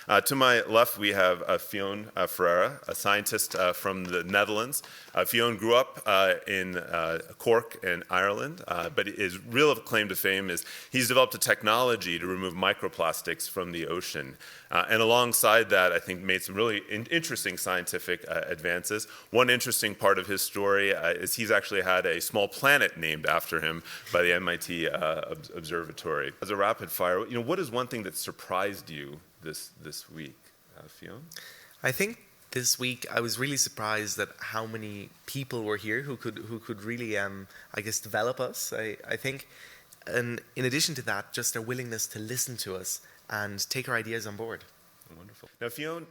To my left, we have Fionn Ferreira, a scientist from the Netherlands. Fionn grew up in Cork in Ireland, but his real claim to fame is he's developed a technology to remove microplastics from the ocean. And alongside that, I think made some really interesting scientific advances. One interesting part of his story is he's actually had a small planet named after him by the MIT Observatory. As a rapid fire, what is one thing that surprised you this week, Fionn? I think this week I was really surprised at how many people were here who could really, I guess, develop us. I think, and in addition to that, just their willingness to listen to us and take our ideas on board. Wonderful. Now, Fionn,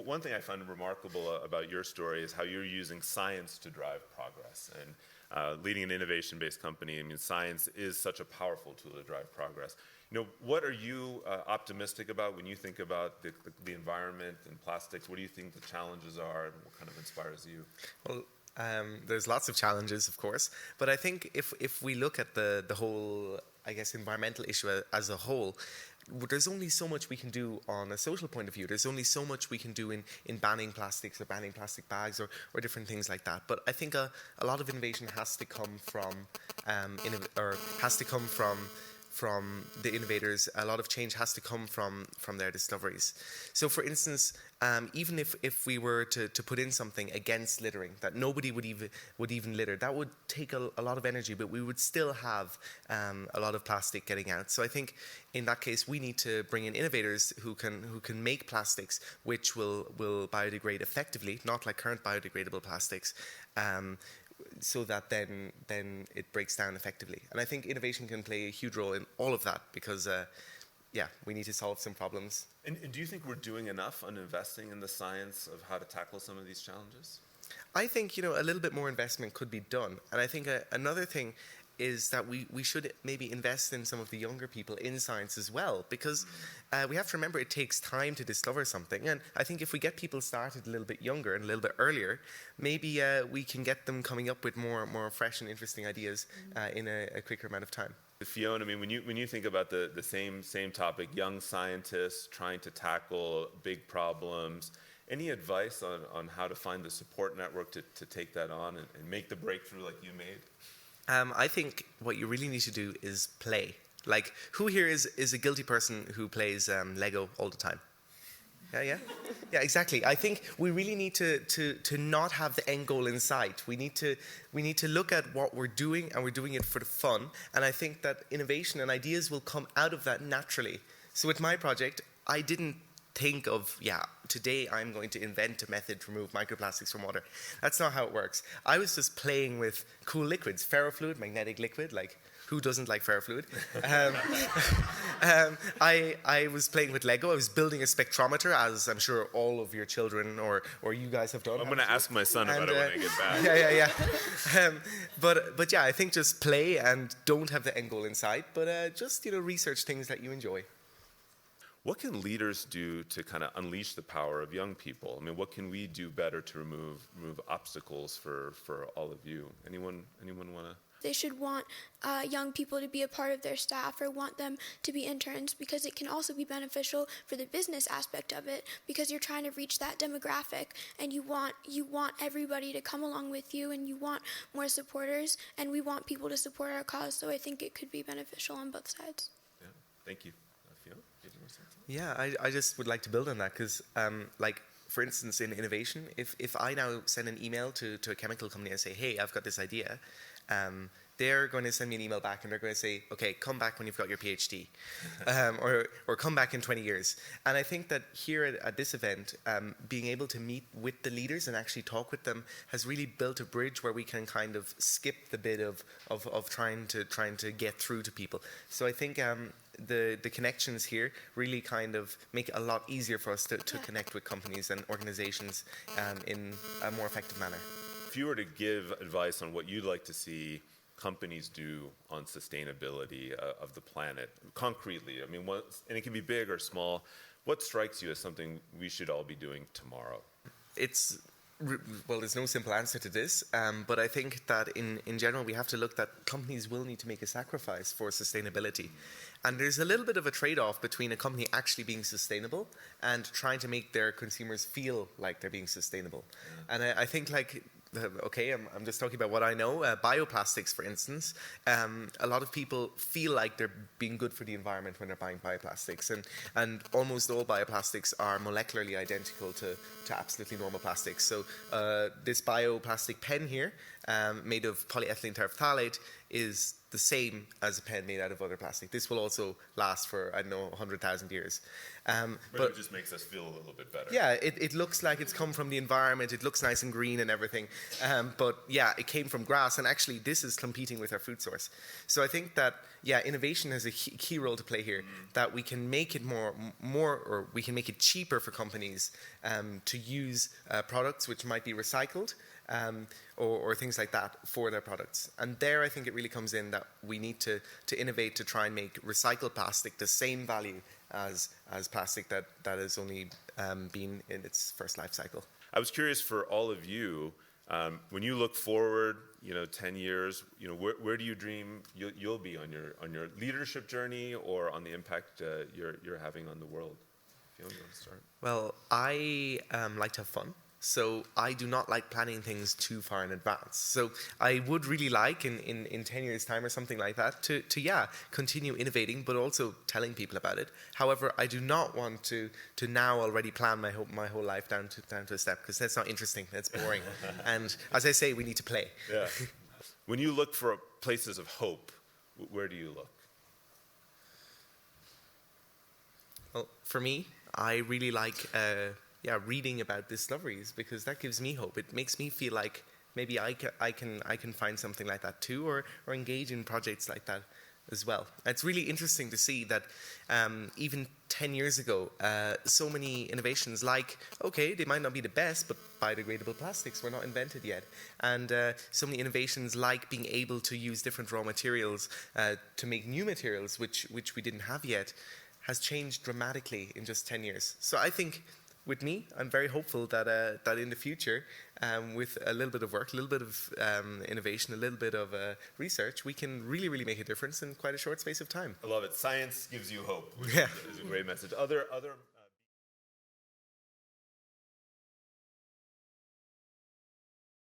one thing I find remarkable about your story is how you're using science to drive progress. And leading an innovation-based company, science is such a powerful tool to drive progress. What are you optimistic about when you think about the environment and plastics? What do you think the challenges are, and what kind of inspires you? Well, there's lots of challenges, of course, but I think if we look at the whole, I guess, environmental issue as a whole, there's only so much we can do on a social point of view. There's only so much we can do in banning plastics or banning plastic bags or different things like that. But I think a lot of innovation has to come from from the innovators. A lot of change has to come from their discoveries. So, for instance, even if we were to put in something against littering, that nobody would even litter, that would take a lot of energy, but we would still have a lot of plastic getting out. So I think in that case we need to bring in innovators who can make plastics which will biodegrade effectively, not like current biodegradable plastics. So that then it breaks down effectively. And I think innovation can play a huge role in all of that because, we need to solve some problems. And do you think we're doing enough on investing in the science of how to tackle some of these challenges? I think, a little bit more investment could be done. And I think another thing is that we should maybe invest in some of the younger people in science as well, because we have to remember it takes time to discover something. And I think if we get people started a little bit younger and a little bit earlier, maybe we can get them coming up with more fresh and interesting ideas in a quicker amount of time. Fionn, when you think about the same topic, young scientists trying to tackle big problems, any advice on how to find the support network to take that on and make the breakthrough like you made? I think what you really need to do is play. Like, who here is a guilty person who plays Lego all the time? Yeah, exactly. I think we really need to not have the end goal in sight. We need to look at what we're doing, and we're doing it for the fun. And I think that innovation and ideas will come out of that naturally. So with my project, I didn't think of, today I'm going to invent a method to remove microplastics from water. That's not how it works. I was just playing with cool liquids, ferrofluid, magnetic liquid, like who doesn't like ferrofluid? I was playing with Lego. I was building a spectrometer, as I'm sure all of your children or you guys have done. I'm going to ask my son about it when I get back. But I think just play and don't have the end goal in sight, but just research things that you enjoy. What can leaders do to kind of unleash the power of young people? What can we do better to remove obstacles for all of you? Anyone want to? They should want young people to be a part of their staff or want them to be interns, because it can also be beneficial for the business aspect of it, because you're trying to reach that demographic and you want everybody to come along with you, and you want more supporters, and we want people to support our cause. So I think it could be beneficial on both sides. Yeah, thank you. Fionn, did you want to say something? Yeah, I just would like to build on that because, for instance, in innovation, if I now send an email to a chemical company and say, hey, I've got this idea, they're going to send me an email back and they're going to say, okay, come back when you've got your PhD, or come back in 20 years. And I think that here at this event, being able to meet with the leaders and actually talk with them has really built a bridge where we can kind of skip the bit of trying to get through to people. So I think the connections here really kind of make it a lot easier for us to connect with companies and organizations in a more effective manner. If you were to give advice on what you'd like to see companies do on sustainability of the planet, concretely, and it can be big or small, what strikes you as something we should all be doing tomorrow? It's Well, there's no simple answer to this, but I think that in general we have to look that companies will need to make a sacrifice for sustainability. And there's a little bit of a trade-off between a company actually being sustainable and trying to make their consumers feel like they're being sustainable. And I think like, okay, I'm just talking about what I know. Bioplastics, for instance, a lot of people feel like they're being good for the environment when they're buying bioplastics, and almost all bioplastics are molecularly identical to absolutely normal plastics. So this bioplastic pen here, made of polyethylene terephthalate, is the same as a pen made out of other plastic. This will also last for, I don't know, 100,000 years. But it just makes us feel a little bit better. Yeah, it looks like it's come from the environment. It looks nice and green and everything. But yeah, it came from grass, and actually this is competing with our food source. So I think that, yeah, innovation has a key role to play here, that we can make it more, or we can make it cheaper for companies to use products which might be recycled, or things like that for their products. And there I think it really comes in that we need to innovate to try and make recycled plastic the same value as plastic that has only been in its first life cycle. I was curious for all of you, when you look forward, 10 years, where do you dream you'll be on your leadership journey or on the impact you're having on the world? Fionn, you want to start? Well, I like to have fun. So I do not like planning things too far in advance. So I would really like in 10 years' time or something like that to continue innovating, but also telling people about it. However, I do not want to now already plan my whole life down to a step, because that's not interesting. That's boring. And as I say, we need to play. Yeah. When you look for places of hope, where do you look? Well, for me, I really like reading about discoveries, because that gives me hope. It makes me feel like maybe I can find something like that too, or engage in projects like that as well. It's really interesting to see that even 10 years ago, so many innovations like, okay, they might not be the best, but biodegradable plastics were not invented yet. And so many innovations like being able to use different raw materials to make new materials, which we didn't have yet, has changed dramatically in just 10 years. So I think with me, I'm very hopeful that in the future, with a little bit of work, a little bit of innovation, a little bit of research, we can really, really make a difference in quite a short space of time. I love it. Science gives you hope, which Yeah. is a great message. Other